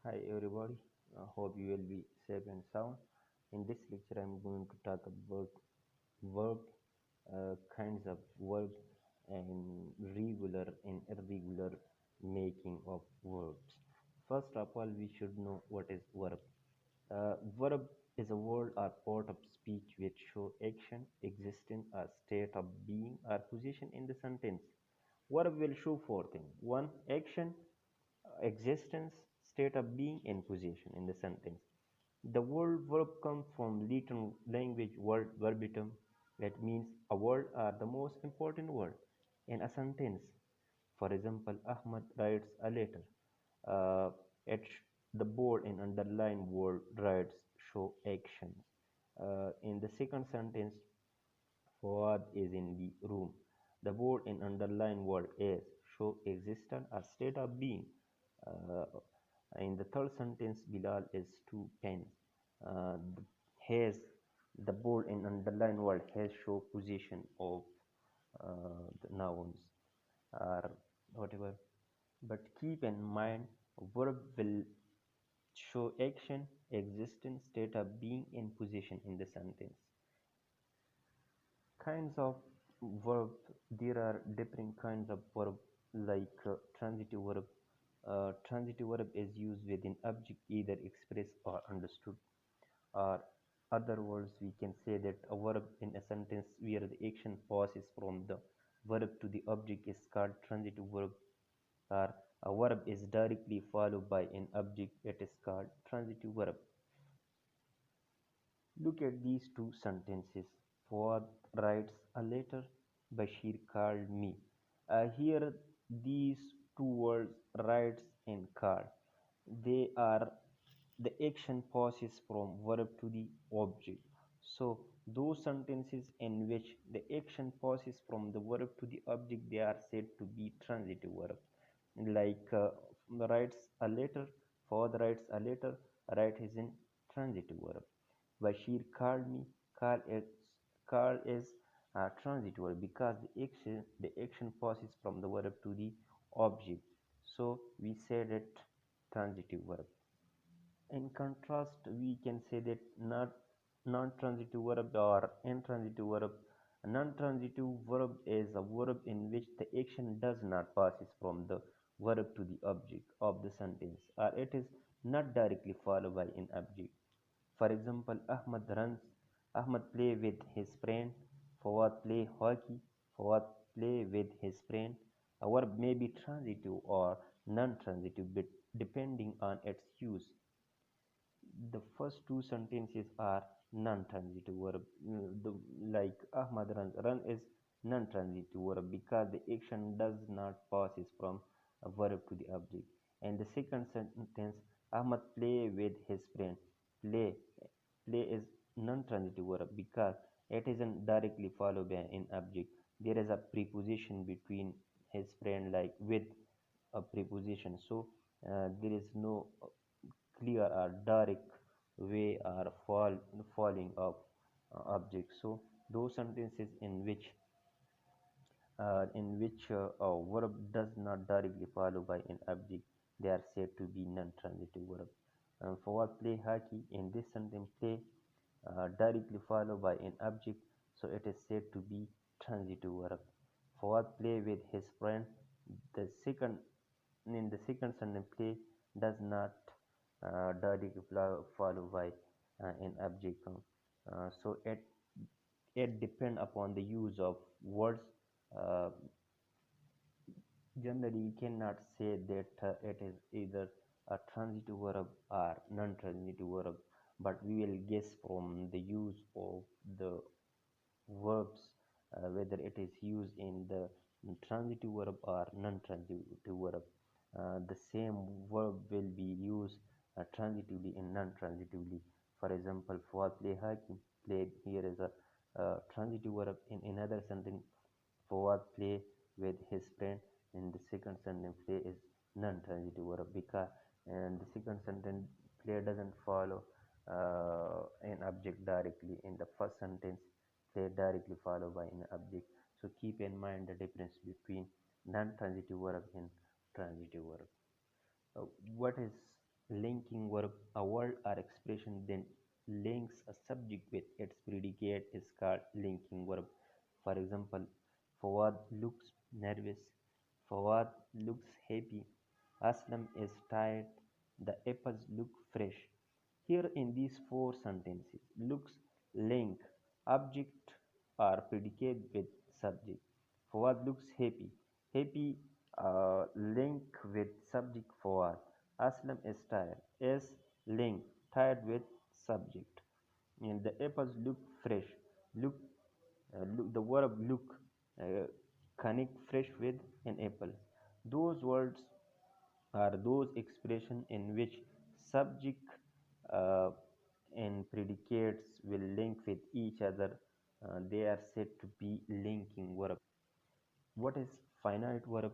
Hi everybody, hope you will be safe and sound. In this lecture, I'm going to talk about verb, kinds of verb, and regular and irregular making of verbs. First of all, we should know what is verb. Verb is a word or part of speech which show action, existence, or state of being or position in the sentence. Verb will show four things. One, action, existence, state of being, and position in the sentence. The word verb comes from Latin language word verbatim. That means a word or the most important word in a sentence. For example, Ahmad writes a letter. Uh, at the board in underline word writes show action. In the second sentence, Fuad is in the room. The board in underline word is show existence or state of being. Uh, in the third sentence, Bilal is two pens. Has the bold in underline word has show position of the nouns or whatever. But keep in mind, verb will show action, existence, state of being, and position in the sentence. Kinds of verb. There are different kinds of verb like transitive verb. Transitive verb is used with an object either expressed or understood. Or other words, we can say that a verb in a sentence where the action passes from the verb to the object is called transitive verb. Or a verb is directly followed by an object, it is called transitive verb. Look at these two sentences. Fuad writes a letter. Bashir called me. Here, these two words, writes and called, they are the action passes from verb to the object. So, those sentences in which the action passes from the verb to the object, they are said to be transitive verb. Like writes a letter, Fuad writes a letter, write is in transitive verb. Bashir called me. Call is transitive because the action passes from the verb to the object. So we said it transitive verb. In contrast, we can say that not non-transitive verb or intransitive verb. A non-transitive verb is a verb in which the action does not passes from the verb to the object of the sentence, or it is not directly followed by an object. For example, Ahmad play with his friend. Fawad play hockey. Fawad play with his friend. A verb may be transitive or non-transitive depending on its use. The first two sentences are non-transitive verb. Like Ahmad runs. Run is non-transitive verb because the action does not passes from a verb to the object. And the second sentence, Ahmad play with his friend. Play Play is non-transitive verb because it isn't directly followed by an object. There is a preposition between his friend, like with a preposition. So there is no clear or direct way or falling of object. So those sentences in which a verb does not directly follow by an object, they are said to be non-transitive verb. For play hockey, in this sentence, play directly followed by an object, so it is said to be transitive verb. For play with his friend, the second in the second sentence, play does not directly follow by an object. So it depends upon the use of words. Uh, Generally, we cannot say that it is either a transitive verb or non-transitive verb, but we will guess from the use of the verbs whether it is used in the transitive verb or non-transitive verb. The same verb will be used transitively and non-transitively. For example, for play hockey, played here is a transitive verb. In another sentence, for play with his friend. In the second sentence, play is non-transitive verb because and the second sentence play doesn't follow an object directly. In the first sentence, play directly followed by an object. So keep in mind the difference between non-transitive verb and transitive verb. What is Linking verb, a word or expression then links a subject with its predicate is called linking verb. For example, Fawad looks nervous, Fawad looks happy, Aslam is tired, the apples look fresh. Here in these four sentences, looks link object or predicate with subject. Fawad looks happy. Happy link with subject Fawad. Aslam is tired. Is link tired with subject. And the apples look fresh. Look, look the verb look uh, connect fresh with an apple. Those words are those expressions in which subject uh, and predicates will link with each other. They are said to be linking verb. What is finite verb?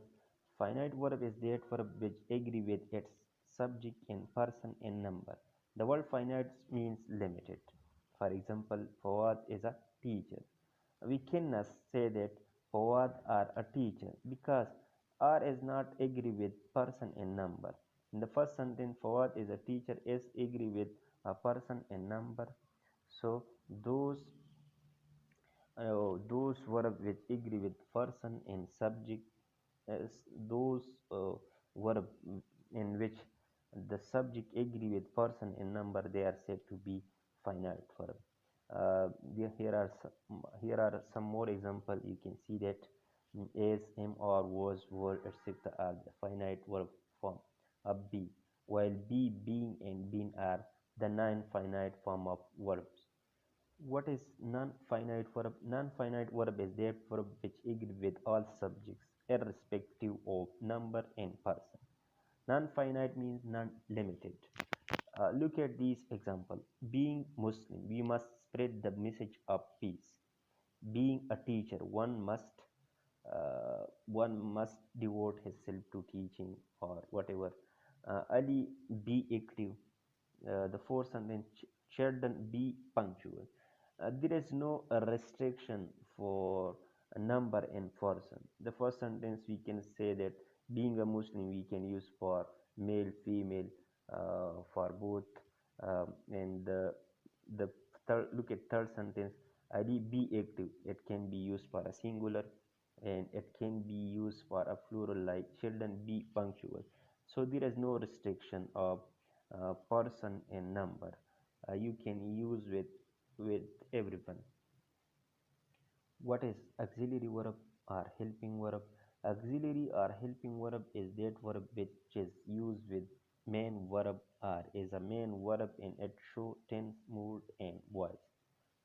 Finite verb is that verb which agree with its subject in person and number. The word finite means limited. For example, Fawad is a teacher. We cannot say that Fawad are a teacher because R is not agree with person and number. In the first sentence, Fawad is a teacher is agree with a person and number. So those verb which agree with person and subject as those verb in which the subject agree with person and number, they are said to be finite verb. Here are some more example. You can see that is, am, or, was, were, etc. are the finite verb form of be, while be, being, and been are the non-finite form of verbs. What is non-finite verb? Non-finite verb is that verb which agree with all subjects, irrespective of number and person. Non-finite means non-limited. Look at these examples. Being Muslim, we must spread the message of peace. Being a teacher, one must devote himself to teaching or whatever. Ali, be active. The fourth sentence, children be punctual. There is no restriction for a number and person. The first sentence we can say that being a Muslim we can use for male, female, for both. And the look at third sentence, ID be active. It can be used for a singular and it can be used for a plural like children be punctual. So there is no restriction of person and number. You can use with everyone. What is auxiliary verb or helping verb? Auxiliary or helping verb is that verb which is used with main verb or is a main verb in it show tense, mood, and voice.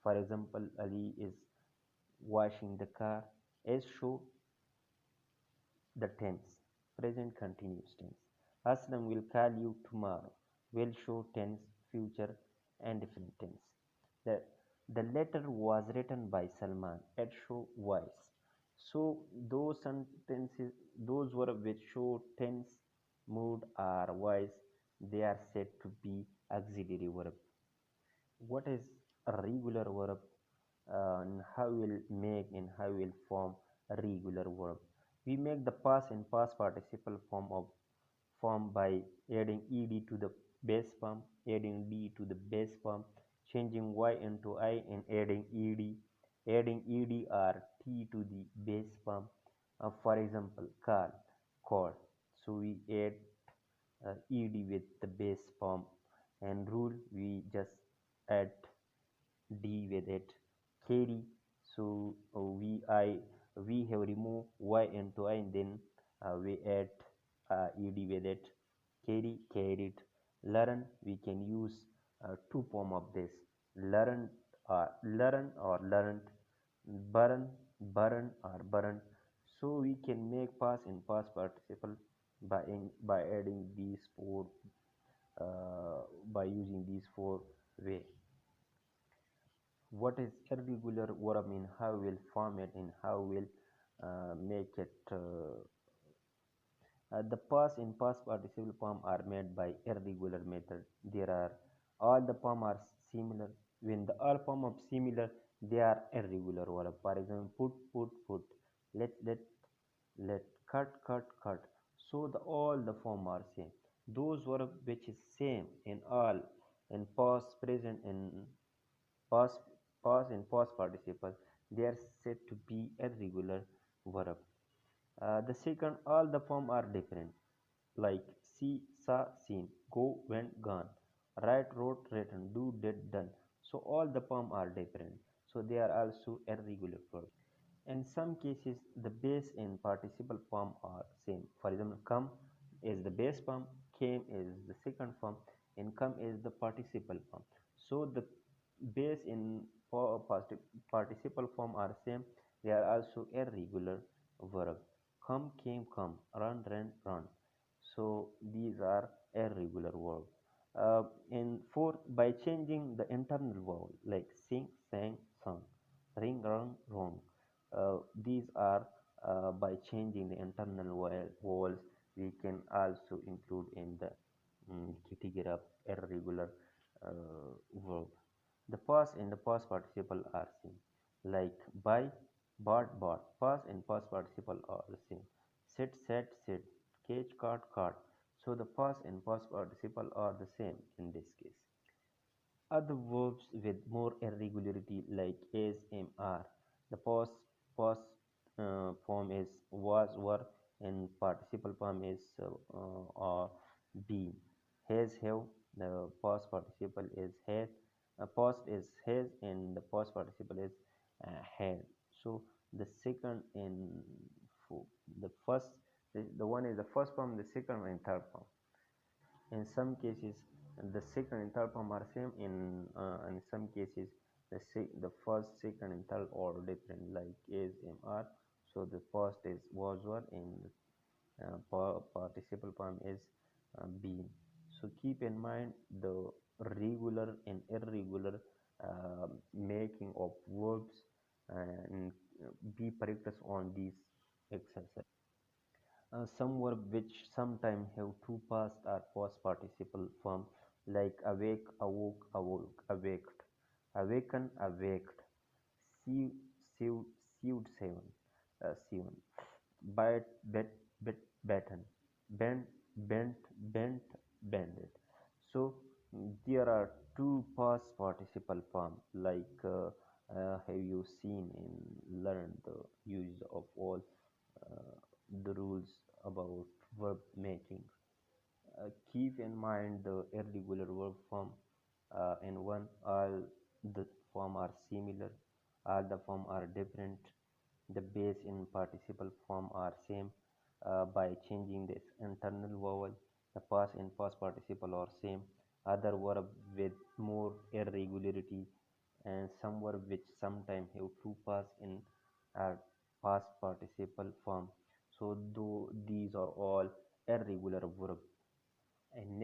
For example, Ali is washing the car is show the tense, present continuous tense. Aslam will call you tomorrow. Will show tense, future, and different tense. The, the letter was written by Salman. It show voice. So those sentences, those verbs which show tense, mood, or voice, they are said to be auxiliary verb. What is a regular verb? And how will make and how will form a regular verb? We make the past and past participle form by adding ed to the base form, adding d to the base form, changing y into I and adding ed or t to the base form. For example, call. So we add ed with the base form, and rule we just add D with it. Carry. So we have removed y into I and then we add ed with it. Carry, carried. Learn, we can use two form of this. Learn or learned. Burn, burn or burned. So we can make past and past participle by adding these four by using these four way. What is irregular verb mean? How will form it and how will make it? The past and past participle form are made by irregular method. There are all the form are similar. When the all form of similar, they are irregular verb. For example, put. Let, cut. So the all the form are same. Those verb which is same in all, in past, present, in past, past and past participle, they are said to be irregular verb. The second, all the form are different, like see, saw, seen, go, went, gone, write, wrote, written, do, did, done. So all the form are different. So they are also irregular verbs. In some cases, the base and participle form are same. For example, come is the base form, came is the second form, and come is the participle form. So the base in participle form are same. They are also irregular verb. Come, came, come, run, ran, run. So these are irregular verbs. In fourth, by changing the internal vowel like sing, sang, sung, ring, rung, rung. These are by changing the internal vowels, we can also include in the category of irregular verb. The past and the past participle are same, like buy, bought. Past and past participle are the same. Sit, sat, sit. Catch, caught. So the past and past participle are the same in this case. Other verbs with more irregularity like is, am, are. The past form is was, were, and participle form is or been. Has, have. The past participle is had. Past is has, and the past participle is had. So the second and the first, the one is the first form, the second and third form. In some cases, the second and third form are same. In some cases, the first, second, and third are different, like is, am, are. So the first is was, were, and participle form is been. So keep in mind the regular and irregular making of verbs, and be practice on these exercise. Some verb which sometimes have two past or past participle form, like awake, awoke, awaked, awaken, awaked, sieve, sieved, seven, bite, batten, bend, bent, bended. So there are two past participle form, like have you seen and learned the use of all uh, the rules about verb making. Keep in mind the irregular verb form. In one, all the form are similar, all the form are different. The base in participle form are same. By changing this internal vowel, the past and past participle are same. Other verb with more irregularity, and some verb which sometimes have two past in past participle form. So though these are all irregular verb. And